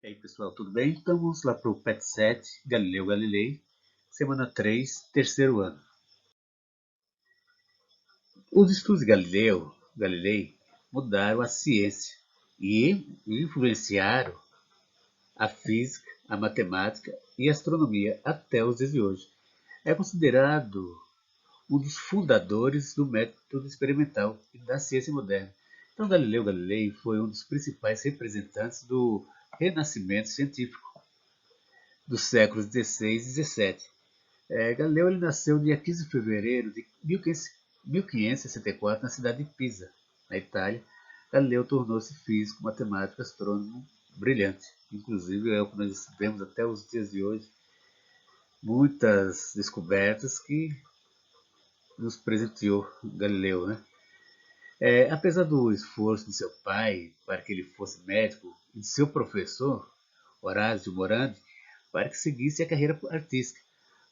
E aí, pessoal, tudo bem? Então vamos lá para o PET 7, Galileu Galilei, semana 3, terceiro ano. Os estudos de Galilei mudaram a ciência e influenciaram a física, a matemática e a astronomia até os dias de hoje. É considerado um dos fundadores do método experimental e da ciência moderna. Então, Galileu Galilei foi um dos principais representantes do renascimento científico dos séculos XVI e XVII. Galileu ele nasceu dia 15 de fevereiro de 1564 na cidade de Pisa, na Itália. Galileu tornou-se físico, matemático, astrônomo brilhante. Inclusive é o que nós vemos até os dias de hoje, muitas descobertas que nos presenteou Galileu, né? Apesar do esforço de seu pai para que ele fosse médico e de seu professor, Horácio Morandi, para que seguisse a carreira artística.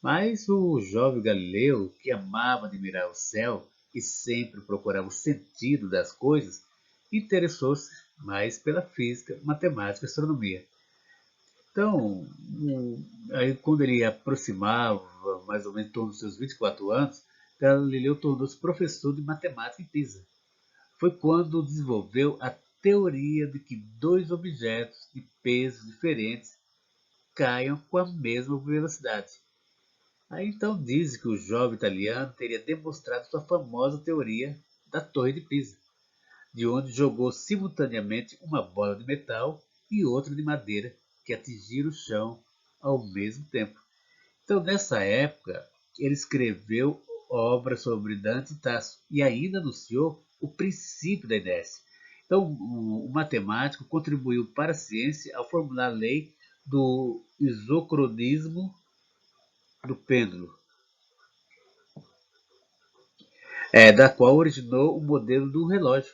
Mas o jovem Galileu, que amava admirar o céu e sempre procurava o sentido das coisas, interessou-se mais pela física, matemática e astronomia. Então, aí quando ele aproximava, mais ou menos em torno dos seus 24 anos, Galileu tornou-se professor de matemática em Pisa. Foi quando desenvolveu a teoria de que dois objetos de pesos diferentes caiam com a mesma velocidade. Aí então diz que o jovem italiano teria demonstrado sua famosa teoria da Torre de Pisa, de onde jogou simultaneamente uma bola de metal e outra de madeira que atingiram o chão ao mesmo tempo. Então, nessa época, ele escreveu obras sobre Dante e Tasso e ainda anunciou o princípio da inércia. Então, o matemático contribuiu para a ciência ao formular a lei do isocronismo do pêndulo, da qual originou o modelo do relógio.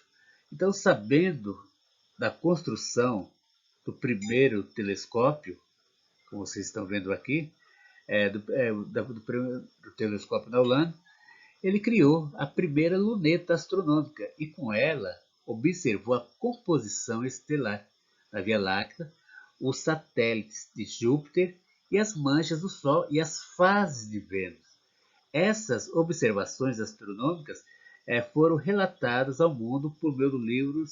Então, sabendo da construção do primeiro telescópio, como vocês estão vendo aqui, do telescópio da Holanda, ele criou a primeira luneta astronômica e com ela observou a composição estelar da Via Láctea, os satélites de Júpiter e as manchas do Sol e as fases de Vênus. Essas observações astronômicas foram relatadas ao mundo por meio do livro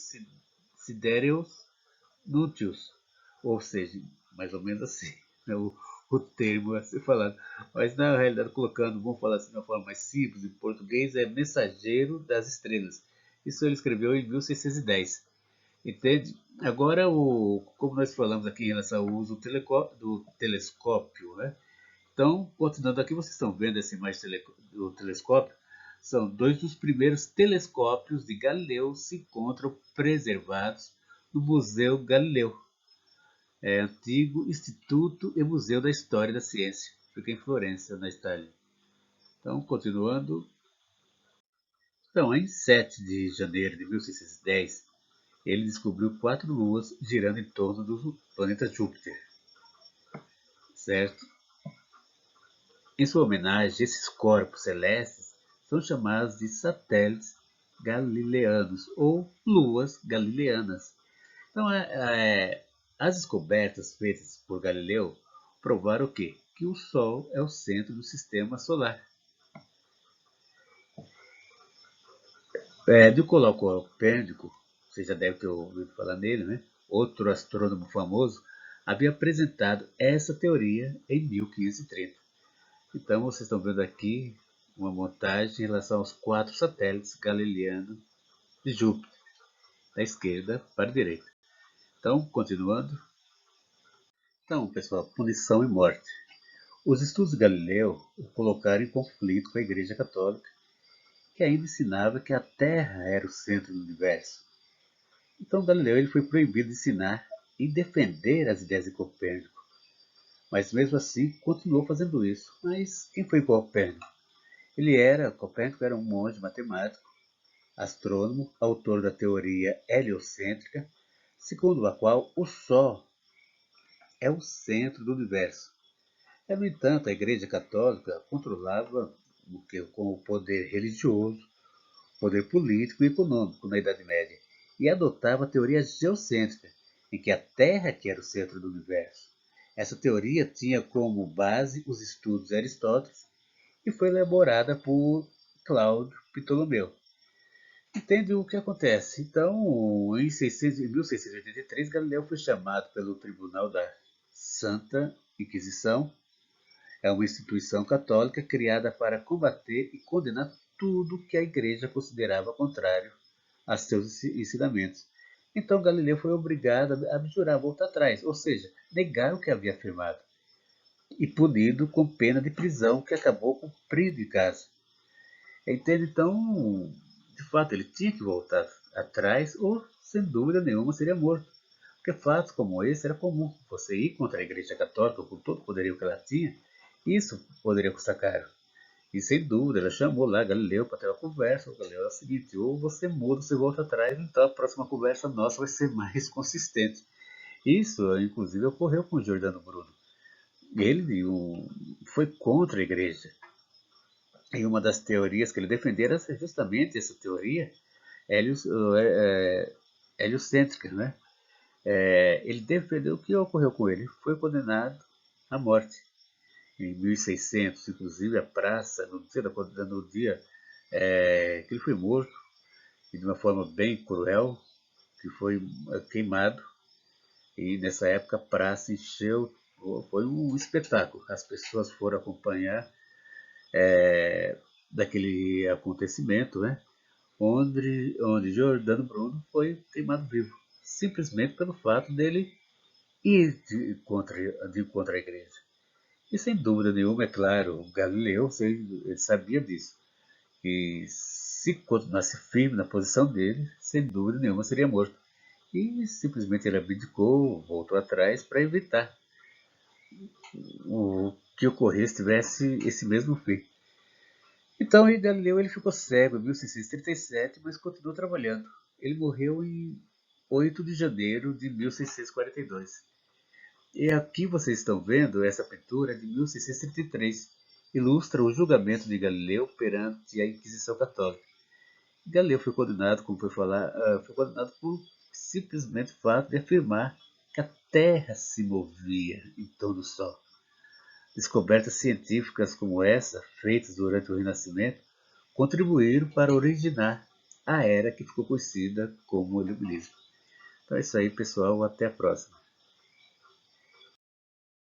Sidereus Nuntius, ou seja, mais ou menos assim, né, o termo a ser falado. Mas na realidade, colocando, vamos falar assim de uma forma mais simples, em português, é Mensageiro das Estrelas. Isso ele escreveu em 1610. Entende? Agora, como nós falamos aqui em relação ao uso do telescópio, né? Então, continuando aqui, vocês estão vendo essa imagem do telescópio. São dois dos primeiros telescópios de Galileu se encontram preservados no Museu Galileu, antigo Instituto e Museu da História da Ciência. Fica em Florença, na Itália. Então, continuando. Então, em 7 de janeiro de 1610, ele descobriu quatro luas girando em torno do planeta Júpiter, certo? Em sua homenagem, esses corpos celestes são chamados de satélites galileanos ou luas galileanas. Então, as descobertas feitas por Galileu provaram o quê? Que o Sol é o centro do sistema solar. Nicolau Copérnico, você já deve ter ouvido falar nele, né? Outro astrônomo famoso, havia apresentado essa teoria em 1530. Então, vocês estão vendo aqui uma montagem em relação aos quatro satélites galileanos de Júpiter, da esquerda para a direita. Então, continuando. Então, pessoal, punição e morte. Os estudos de Galileu o colocaram em conflito com a Igreja Católica, que ainda ensinava que a Terra era o centro do universo. Então, Galileu ele foi proibido de ensinar e defender as ideias de Copérnico, mas mesmo assim continuou fazendo isso. Mas quem foi Copérnico? Copérnico era um monge matemático, astrônomo, autor da teoria heliocêntrica, segundo a qual o Sol é o centro do universo. No entanto, a Igreja Católica controlava com o poder religioso, poder político e econômico na Idade Média e adotava a teoria geocêntrica, em que a Terra que era o centro do universo. Essa teoria tinha como base os estudos de Aristóteles e foi elaborada por Cláudio Ptolomeu. Entende o que acontece? Então, em 1683, Galileu foi chamado pelo Tribunal da Santa Inquisição. É uma instituição católica criada para combater e condenar tudo que a Igreja considerava contrário a seus ensinamentos. Então Galileu foi obrigado a abjurar, voltar atrás, ou seja, negar o que havia afirmado, e punido com pena de prisão que acabou cumprido em casa. Entende? Então, de fato, ele tinha que voltar atrás ou, sem dúvida nenhuma, seria morto. Porque fatos como esse era comum. Você ir contra a Igreja Católica com todo o poderio que ela tinha, isso poderia custar caro. E sem dúvida, ela chamou lá Galileu para ter uma conversa. O Galileu é o seguinte: ou você muda, ou você volta atrás, então a próxima conversa nossa vai ser mais consistente. Isso, inclusive, ocorreu com Giordano Bruno. Ele foi contra a igreja. E uma das teorias que ele defendia era justamente essa teoria heliocêntrica, né? Ele defendeu o que ocorreu com ele. Foi condenado à morte em 1600, inclusive a praça, no dia que ele foi morto, e de uma forma bem cruel, que foi queimado. E nessa época a praça encheu, foi um espetáculo. As pessoas foram acompanhar daquele acontecimento, né? Onde Giordano Bruno foi queimado vivo, simplesmente pelo fato dele ir de contra a igreja. E sem dúvida nenhuma, é claro, Galileu ele sabia disso. E se continuasse firme na posição dele, sem dúvida nenhuma seria morto. E simplesmente ele abdicou, voltou atrás para evitar que ocorresse, tivesse esse mesmo fim. Então, Galileu ele ficou cego em 1637, mas continuou trabalhando. Ele morreu em 8 de janeiro de 1642. E aqui vocês estão vendo essa pintura de 1633. Ilustra o julgamento de Galileu perante a Inquisição Católica. Galileu foi condenado, como foi falar, foi condenado por simplesmente o fato de afirmar que a Terra se movia em torno do Sol. Descobertas científicas como essa, feitas durante o Renascimento, contribuíram para originar a era que ficou conhecida como o Iluminismo. Então é isso aí, pessoal. Até a próxima.